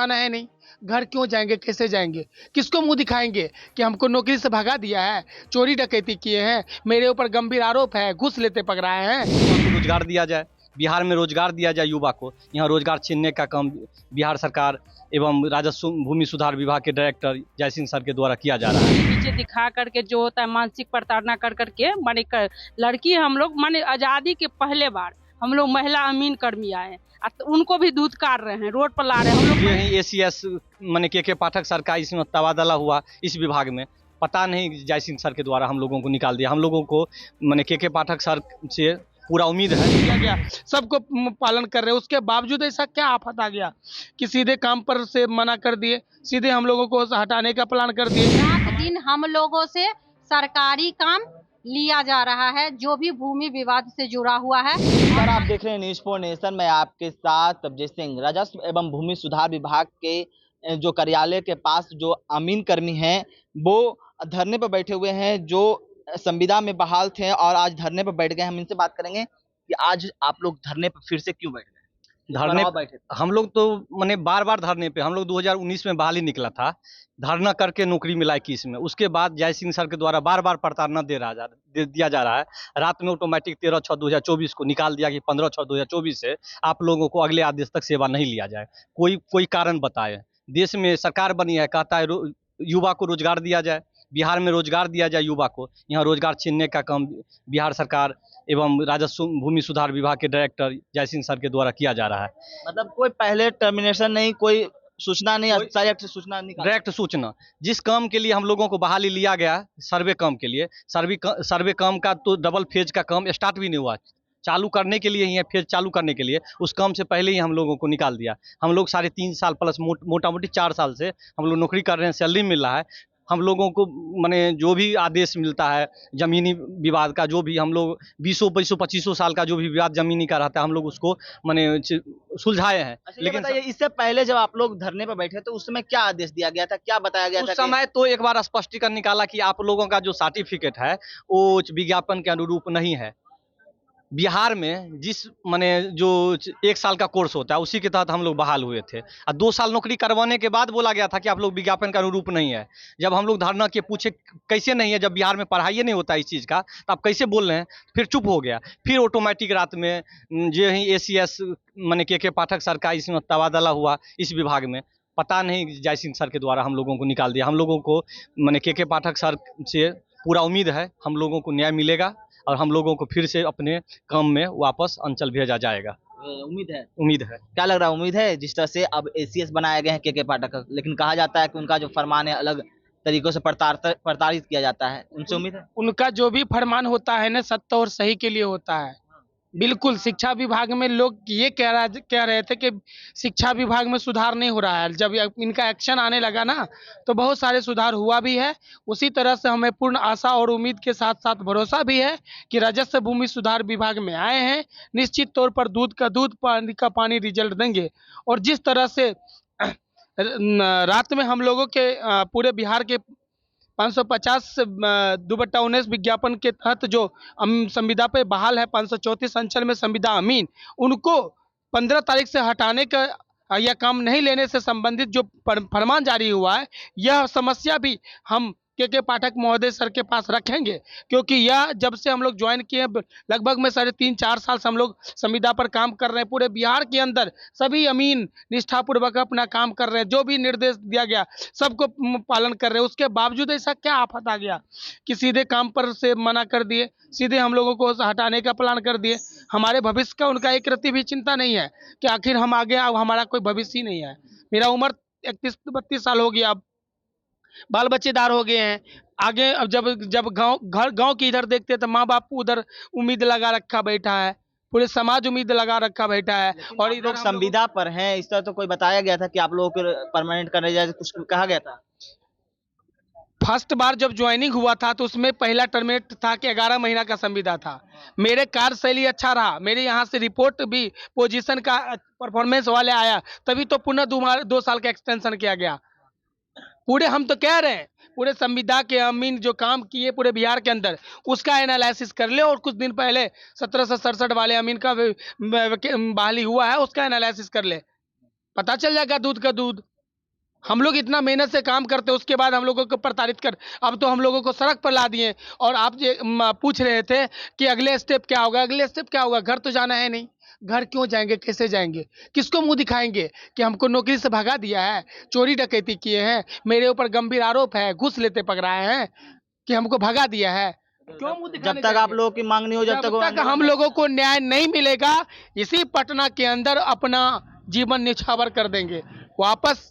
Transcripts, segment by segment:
ठिकाना है नहीं, घर क्यों जाएंगे, कैसे जाएंगे, किसको मुंह दिखाएंगे कि हमको नौकरी से भगा दिया है, चोरी डकैती किए हैं, मेरे ऊपर गंभीर आरोप है, घूस लेते पकड़ाए हैं। रोजगार दिया जाए, बिहार में रोजगार दिया जाए युवा को। यहाँ रोजगार छीनने का काम बिहार सरकार एवं राजस्व भूमि सुधार विभाग के डायरेक्टर जयसिंह सर के द्वारा किया जा रहा है। नीचे दिखा करके जो होता है मानसिक प्रताड़ना कर करके माने लड़की हम लोग माने आज़ादी के पहले बार हम लोग महिला अमीन कर्मी आए हैं, उनको भी धुतकार रहे हैं, रोड पर ला रहे हैं हम लोग। यही ACS माने के पाठक सर का इसमें तबादला हुआ इस विभाग में, पता नहीं जयसिंह सर के द्वारा हम लोगों को निकाल दिया। हम लोगों को माने के पाठक सर से पूरा उम्मीद है। किया गया, सबको पालन कर रहे हैं, उसके बावजूद ऐसा क्या आफत आ गया कि सीधे काम पर से मना कर दिए, सीधे हम लोगों को हटाने का प्लान कर दिए। रात दिन हम लोगों से सरकारी काम लिया जा रहा है, जो भी भूमि विवाद से जुड़ा हुआ है। सर आप देख रहे हैं न्यूज़ 4 नेशन में आपके साथ तबजेश सिंह। राजस्व एवं भूमि सुधार विभाग के जो कार्यालय के पास जो अमीन कर्मी हैं वो धरने पर बैठे हुए हैं, जो संविदा में बहाल थे और आज धरने पर बैठ गए। हम इनसे बात करेंगे कि आज आप लोग धरने पर फिर से क्यों बैठ गए? धरने बैठे हम लोग तो माने बार बार धरने पे, हम लोग 2019 में बहाली निकला था, धरना करके नौकरी मिला 21 में। उसके बाद जयसिंह सर के द्वारा बार बार प्रताड़ना दिया जा रहा है। रात में ऑटोमेटिक 13/6/2024 को निकाल दिया कि 15/6/2024 से आप लोगों को अगले आदेश तक सेवा नहीं लिया जाए। कोई कारण बताए। देश में सरकार बनी है, कहता है युवा को रोजगार दिया जाए, बिहार में रोजगार दिया जाए युवा को। यहाँ रोजगार छीनने का काम बिहार सरकार एवं राजस्व भूमि सुधार विभाग के डायरेक्टर जयसिंह सर के द्वारा किया जा रहा है। मतलब कोई पहले टर्मिनेशन नहीं, कोई सूचना नहीं, डायरेक्ट सूचना नहीं, डायरेक्ट सूचना। जिस काम के लिए हम लोगों को बहाली लिया गया, सर्वे काम के लिए, सर्वे काम का तो डबल फेज का काम स्टार्ट भी नहीं हुआ, चालू करने के लिए ही है, फेज चालू करने के लिए उस काम से पहले ही हम लोगों को निकाल दिया। हम लोग 3.5 साल प्लस मोटा मोटी 4 साल से हम लोग नौकरी कर रहे हैं, सैलरी मिल रहा है। हम लोगों को माने जो भी आदेश मिलता है जमीनी विवाद का, जो भी हम लोग 20-25 साल का जो भी विवाद जमीनी का रहता है, हम लोग उसको माने सुलझाए हैं। लेकिन इससे पहले जब आप लोग धरने पर बैठे तो उस समय क्या आदेश दिया गया था, क्या बताया गया था? उस समय तो एक बार स्पष्टीकरण निकाला कि आप लोगों का जो सर्टिफिकेट है वो विज्ञापन के अनुरूप नहीं है। बिहार में जिस माने जो 1 साल का कोर्स होता है उसी के तहत हम लोग बहाल हुए थे, और 2 साल नौकरी करवाने के बाद बोला गया था कि आप लोग विज्ञापन का अनुरूप नहीं है। जब हम लोग धरना किए, पूछे कैसे नहीं है, जब बिहार में पढ़ाई नहीं होता इस चीज़ का तो आप कैसे बोल रहे हैं, फिर चुप हो गया। फिर ऑटोमेटिक रात में जो ही ACS माने के पाठक सर का इसमें तबादला हुआ इस विभाग में, पता नहीं जयसिंह सर के द्वारा हम लोगों को निकाल दिया। हम लोगों को माने के पाठक सर से पूरा उम्मीद है, हम लोगों को न्याय मिलेगा और हम लोगों को फिर से अपने काम में वापस अंचल भेजा जाएगा। उम्मीद है। क्या लग रहा है? उम्मीद है। जिस तरह से अब ACS बनाए गए हैं के पाठक, लेकिन कहा जाता है कि उनका जो फरमान है अलग तरीकों से प्रताड़ित किया जाता है, उनसे उम्मीद है? उनका जो भी फरमान होता है ना, सत्य और सही के लिए होता है। बिल्कुल शिक्षा विभाग में लोग ये कह रहे थे कि शिक्षा विभाग में सुधार नहीं हो रहा है। जब इनका एक्शन आने लगा ना तो बहुत सारे सुधार हुआ भी है। उसी तरह से हमें पूर्ण आशा और उम्मीद के साथ साथ भरोसा भी है कि राजस्व भूमि सुधार विभाग में आए हैं, निश्चित तौर पर दूध का दूध, पानी का पानी रिजल्ट देंगे। और जिस तरह से रात में हम लोगों के पूरे बिहार के 550 2/19 विज्ञापन के तहत जो संविदा पे बहाल है, 534 अंचल में संविदा अमीन, उनको 15 तारीख से हटाने का या काम नहीं लेने से संबंधित जो फरमान जारी हुआ है, यह समस्या भी हम के पाठक महोदय सर के पास रखेंगे। क्योंकि यह जब से हम लोग ज्वाइन किए लगभग में 3.5-4 साल से हम लोग संविदा पर काम कर रहे हैं। पूरे बिहार के अंदर सभी अमीन निष्ठापूर्वक अपना काम कर रहे हैं, जो भी निर्देश दिया गया सबको पालन कर रहे हैं। उसके बावजूद ऐसा क्या आफत आ गया कि सीधे काम पर से मना कर दिए, सीधे हम लोगों को हटाने का प्लान कर दिए। हमारे भविष्य का उनका एक रत्ती भी चिंता नहीं है कि आखिर हम आगे, अब हमारा कोई भविष्य ही नहीं है। मेरा उम्र 31-32 साल हो गया, अब बाल बच्चेदार हो गए हैं। आगे अब जब गांव की इधर देखते तो माँ बाप उधर उम्मीद लगा रखा बैठा है, पूरे समाज उम्मीद लगा रखा बैठा है। और इधर संविदा पर हैं, इस तरह तो कोई बताया गया था कि आप लोगों को परमानेंट करने जाए, कुछ कहा गया था? फर्स्ट बार जब ज्वाइनिंग हुआ था तो उसमें पहला टर्मिनेट था कि 11 महीना का संविदा था। मेरे कार्यशैली अच्छा रहा, मेरे यहाँ से रिपोर्ट भी पोजीशन का परफॉर्मेंस वाले आया, तभी तो पुनः 2 साल का एक्सटेंशन किया गया। पूरे हम तो कह रहे हैं पूरे संविदा के अमीन जो काम किए पूरे बिहार के अंदर, उसका एनालिसिस कर ले। और कुछ दिन पहले 1767 वाले अमीन का बहाली हुआ है, उसका एनालिसिस कर ले, पता चल जाएगा दूध का दूध। हम लोग इतना मेहनत से काम करते उसके बाद हम लोगों को प्रताड़ित कर, अब तो हम लोगों को सड़क पर ला दिए। और आप ये पूछ रहे थे कि अगले स्टेप क्या होगा, अगले स्टेप क्या होगा? घर तो जाना है नहीं, घर क्यों जाएंगे, कैसे जाएंगे, किसको मुंह दिखाएंगे कि हमको नौकरी से भगा दिया है, चोरी डकैती किए हैं, मेरे ऊपर गंभीर आरोप है, घूस लेते पकड़ाए हैं कि हमको भगा दिया है, क्यों मुंह दिखाने जब तक आप जाएंगे? लोगों की मांग नहीं हो, जब तक वो जब तक हम लोगों को न्याय नहीं मिलेगा, इसी पटना के अंदर अपना जीवन निछावर कर देंगे, वापस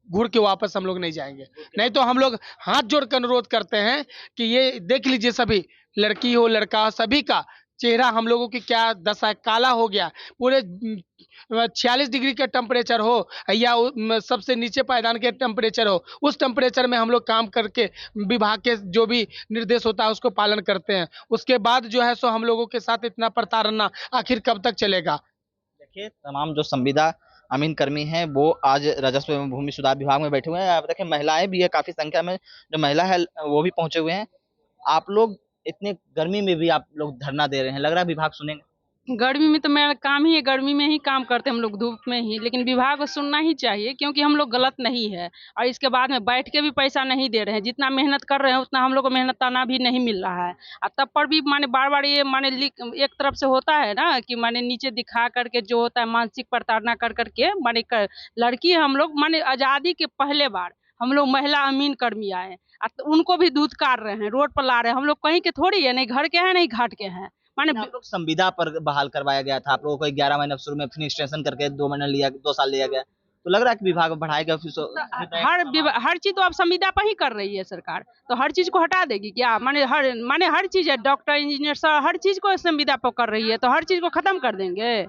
घुर के वापस हम लोग नहीं जाएंगे। नहीं तो हम लोग हाथ जोड़कर अनुरोध करते हैं कि ये देख लीजिए, सभी लड़की हो लड़का हो, सभी का चेहरा हम लोगों की क्या दशा है, काला हो गया। पूरे 46 डिग्री का टेम्परेचर हो या सबसे नीचे पायदान के टेम्परेचर हो, उस टेम्परेचर में हम लोग काम करके विभाग के जो भी निर्देश होता है उसको पालन करते हैं। उसके बाद जो है सो हम लोगों के साथ इतना प्रताड़ना आखिर कब तक चलेगा? देखिए, तमाम जो संविदा अमीन कर्मी हैं वो आज राजस्व एवं भूमि सुधार विभाग में बैठे हुए हैं। आप देखें, महिलाएं भी है, काफी संख्या में जो महिला है वो भी पहुंचे हुए हैं। आप लोग इतने गर्मी में भी आप लोग धरना दे रहे हैं, लग रहा है विभाग सुनेंगे? गर्मी में तो मेरा काम ही है, गर्मी में ही काम करते हैं हम लोग, धूप में ही। लेकिन विभाग को सुनना ही चाहिए, क्योंकि हम लोग गलत नहीं है। और इसके बाद में बैठ के भी पैसा नहीं दे रहे हैं, जितना मेहनत कर रहे हैं उतना हम लोग को मेहनत ताना भी नहीं मिल रहा है। और तब पर भी माने बार बार ये माने एक तरफ से होता है ना कि माने नीचे दिखा करके जो होता है मानसिक प्रताड़ना कर करके माने लड़की हम लोग माने आज़ादी के पहले बार हम लोग महिला अमीन कर्मी आए, उनको भी दूध कार रहे हैं, रोड पर ला रहे हैं। हम लोग कहीं के थोड़ी है, नहीं घर के हैं नहीं घाट के हैं। माने आप लोग संविदा पर बहाल करवाया गया था, आप लोगों को 11 महीने शुरू में, फिर एक्सटेंशन करके 2 महीने लिया, 2 साल लिया गया। तो लग रहा है कि विभाग बढ़ाएगा फिर हर चीज तो अब संविदा पर ही कर रही है सरकार, तो हर चीज को हटा देगी क्या? माने हर चीज है, डॉक्टर इंजीनियर सब हर चीज को संविदा पर कर रही है, तो हर चीज को खत्म कर देंगे?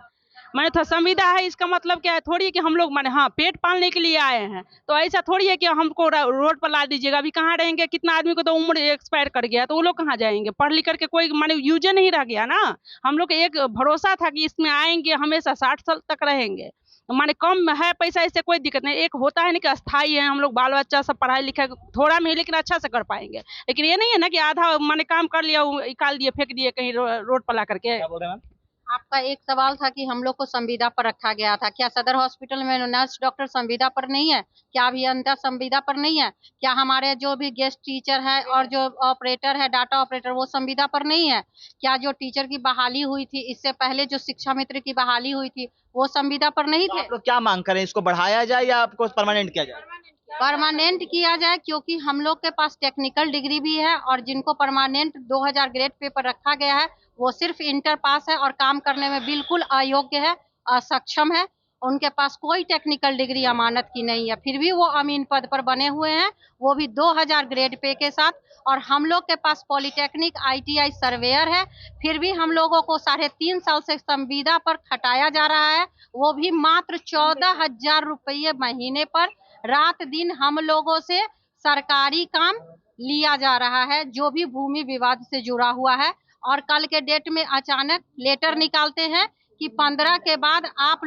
माने तो संविदा है, इसका मतलब क्या है? थोड़ी है कि हम लोग माने हाँ पेट पालने के लिए आए हैं, तो ऐसा थोड़ी है कि हमको रोड पर ला दीजिएगा। अभी कहाँ रहेंगे? कितना आदमी को तो उम्र एक्सपायर कर गया, तो वो लोग कहाँ जाएंगे? पढ़ लिख करके कोई माने यूज नहीं रह गया ना। हम लोग एक भरोसा था कि इसमें आएंगे हमेशा 60 साल तक रहेंगे, माने कम है पैसा, इससे कोई दिक्कत नहीं। एक होता है ना कि अस्थाई है, हम लोग बाल बच्चा सब पढ़ाई लिखाई थोड़ा में ही लेकिन अच्छा से कर पाएंगे। लेकिन ये नहीं है ना कि आधा माने काम कर लिया निकाल दिए फेंक दिए कहीं रोड पर ला करके। क्या बोल रहे हैं मैम? आपका एक सवाल था कि हम लोग को संविदा पर रखा गया था, क्या सदर हॉस्पिटल में नर्स डॉक्टर संविदा पर नहीं है? क्या अभियंता संविदा पर नहीं है? क्या हमारे जो भी गेस्ट टीचर है और जो ऑपरेटर है, डाटा ऑपरेटर, वो संविदा पर नहीं है? क्या जो टीचर की बहाली हुई थी इससे पहले, जो शिक्षा मित्र की बहाली हुई थी, वो संविदा पर नहीं तो थे? आप लोग क्या मांग करें, इसको बढ़ाया जाए या आपको परमानेंट किया जाए? परमानेंट किया जाए, क्योंकि हम लोग के पास टेक्निकल डिग्री भी है और जिनको परमानेंट 2000 ग्रेड पे पर रखा गया है वो सिर्फ इंटर पास है और काम करने में बिल्कुल अयोग्य है, असक्षम है। उनके पास कोई टेक्निकल डिग्री अमानत की नहीं है, फिर भी वो अमीन पद पर बने हुए हैं, वो भी 2000 ग्रेड पे के साथ। और हम लोग के पास पॉलिटेक्निक ITI सर्वेयर है, फिर भी हम लोगों को 3.5 साल से संविदा पर खटाया जा रहा है, वो भी मात्र 14,000 रुपये महीने पर। रात दिन हम लोगों से सरकारी काम लिया जा रहा है, जो भी भूमि विवाद से जुड़ा हुआ है। और कल के डेट में अचानक लेटर निकालते हैं कि 15 के बाद आप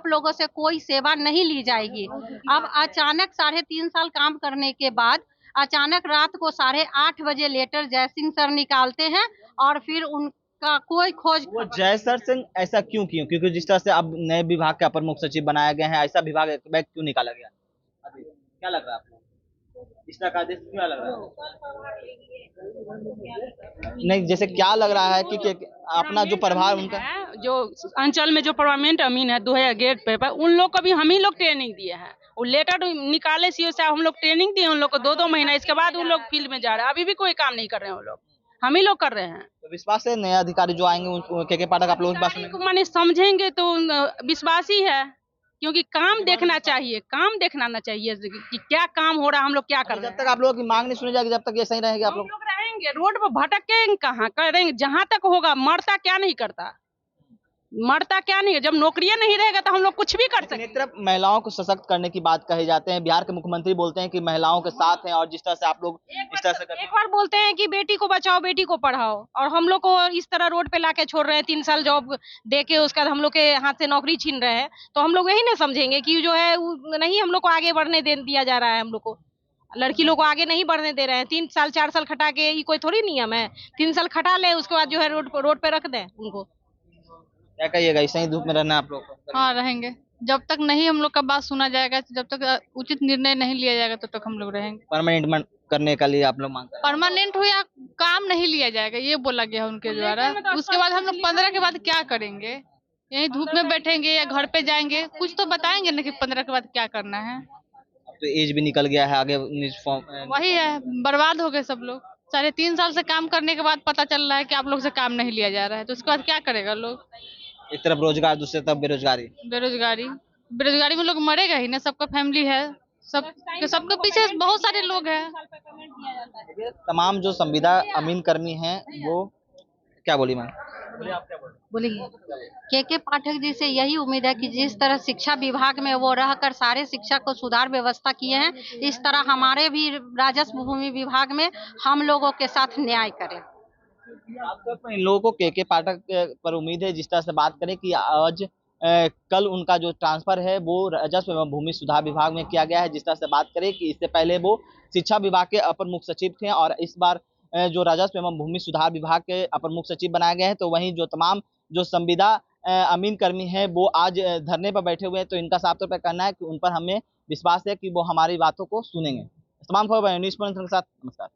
लोगों से कोई सेवा नहीं ली जाएगी। अब अचानक 3.5 साल काम करने के बाद अचानक रात को 8:30 बजे लेटर जयसिंह सर निकालते हैं और फिर उनका कोई खोज। वो जयसर सिंह ऐसा क्यों किया? क्योंकि जिस तरह से अब नए विभाग के अपर मुख्य सचिव बनाया गया है, ऐसा विभाग क्यों निकाला गया? अभी क्या लग रहा है आपको, इस तरह का आदेश क्यों लग रहा है? नहीं, जैसे क्या लग रहा है कि अपना जो प्रभाव उनका जो अंचल में जो परमानेंट अमीन है 2000 ग्रेड पे, उन लोग को भी हम ही लोग ट्रेनिंग दिए हैं। वो लेटर निकाले सीओ साहब, हम लोग ट्रेनिंग दिए उन लोग को 2-2 महीना, इसके बाद उन लोग फील्ड में जा रहे हैं। अभी भी कोई काम नहीं कर रहे हैं वो लोग, हम ही लोग कर रहे हैं। तो विश्वास है नए अधिकारी जो आएंगे के पाठक आप लोगों की बात सुनेंगे? माने समझेंगे तो विश्वास ही है, क्योंकि काम देखना चाहिए, काम देखना चाहिए कि क्या काम हो रहा है, हम लोग क्या कर रहे हैं। जब तक आप लोगों की मांग नहीं सुनी जाएगी, जब तक ये सही रहेगा आप हम लोग लोग रहेंगे रोड पर, भटकेंगे कहाँ, करेंगे जहाँ तक होगा। मरता क्या नहीं करता, मरता क्या नहीं है, जब नौकरियां नहीं रहेगा तो हम लोग कुछ भी कर सकते हैं। एक तरफ महिलाओं को सशक्त करने की बात कही जाते हैं, बिहार के मुख्यमंत्री बोलते हैं कि महिलाओं के साथ हैं, और जिस तरह से आप लोग इस तरह से एक बार बोलते हैं कि बेटी को बचाओ बेटी को पढ़ाओ, और हम लोग को इस तरह रोड पे लाके छोड़ रहे हैं। 3 साल जॉब दे के उसके बाद हम लोग के हाथ से नौकरी छीन रहे हैं। तो हम लोग यही ना समझेंगे कि जो है नहीं, हम लोग को आगे बढ़ने दिया जा रहा है। हम लोग को, लड़की लोग को आगे नहीं बढ़ने दे रहे हैं। 3 साल 4 साल खटा के, ये कोई थोड़ी नियम है। 3 साल खटा ले, उसके बाद जो है रोड पे रख दें उनको। क्या कहिएगा, ऐसे ही धूप में रहना आप लोग को? हाँ रहेंगे। जब तक नहीं हम लोग का बात सुना जाएगा, जब तक उचित निर्णय नहीं लिया जाएगा तब तक हम लोग रहेंगे। परमानेंट करने के लिए आप लोग मांग कर रहे परमानेंट हो या काम नहीं लिया जाएगा ये बोला गया है उनके द्वारा। उसके बाद हम लोग 15 के बाद क्या करेंगे? यहीं धूप में बैठेंगे या घर पे जाएंगे? कुछ तो बताएंगे ना कि 15 के बाद क्या करना है। अब तो एज भी निकल गया है, आगे वही है, बर्बाद हो गए सब लोग। 3.5 साल से काम करने के बाद पता चल रहा है कि आप लोग से काम नहीं लिया जा रहा है, तो उसके बाद क्या करेगा लोग? एक तरफ रोजगार, दूसरी तरफ बेरोजगारी। बेरोजगारी में लोग मरेगा ही ना, सबका फैमिली है, सबके पीछे बहुत सारे लोग हैं। तमाम जो संविदा अमीन कर्मी हैं वो क्या बोली मैम? बोलिए के पाठक जी से यही उम्मीद है कि जिस तरह शिक्षा विभाग में वो रहकर सारे शिक्षा को सुधार व्यवस्था किए हैं, इस तरह हमारे भी राजस्व भूमि विभाग में हम लोगों के साथ न्याय करें। तो इन लोगों को के पाठक पर उम्मीद है, जिस तरह से बात करें कि आज कल उनका जो ट्रांसफर है वो राजस्व एवं भूमि सुधार विभाग में किया गया है। जिस तरह से बात करें कि इससे पहले वो शिक्षा विभाग के अपर मुख्य सचिव थे और इस बार जो राजस्व एवं भूमि सुधार विभाग के अपर मुख्य सचिव बनाए गए हैं। तो वहीं जो तमाम जो संविदा अमीन कर्मी हैं वो आज धरने पर बैठे हुए हैं। तो इनका साफ तौर पर कहना है कि उन पर हमें विश्वास है कि वो हमारी बातों को सुनेंगे। तमाम खबर न्यूज़ पॉइंट के साथ, नमस्कार।